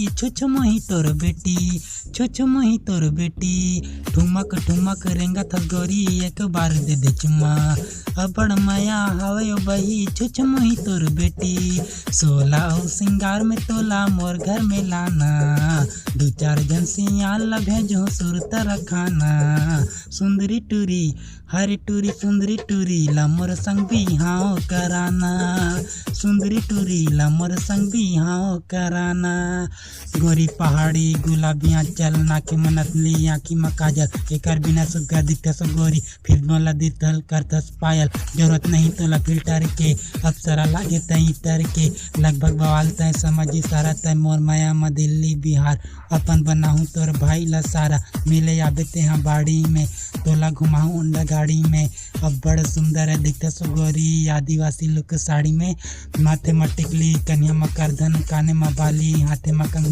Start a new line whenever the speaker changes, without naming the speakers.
कि छुछ मोही तोर बेटी, छुछ मोही तोर बेटी। ठुमक ठुमक रेंगा थस गोरी एक बार दे दे चुम्मा। अबड़ माया हवे ओ बही छुछ मोही तोर बेटी। सोला ओ सिंगार में तोला मोर घर में लाना। दो चार जन सियाल भेजो सुरत रखाना। सुंदरी टूरी हरी टूरी सुंदरी टूरी ला मोर संग बिहाव कराना। सुंदरी टूरी ला मोर संग बिहाव कराना। गोरी पहाड़ी गुलाबी आंचल नाकी में नथली आँखी में काजल। एकर बिना सुग्गा दिखस गोरी फिर मोला दिथल करथस पायल। जरूरत नहीं तोला फिल्टर के अप्सरा लागे तई तर के। लगभग बवाल तय समझी सारा तय मोर माया में दिल्ली बिहार। अपन बनाहूँ तोर भाई ला सारा मिले आबे तेहा बाड़ी में। तोला घुमाऊँ उंडा गाड़ी में। अब बड़ सुंदर है दिखथस गोरी आदिवासी लुक साड़ी में। माथे में टिकली कन्या में करधन काने में बाली हाथे में कंगन।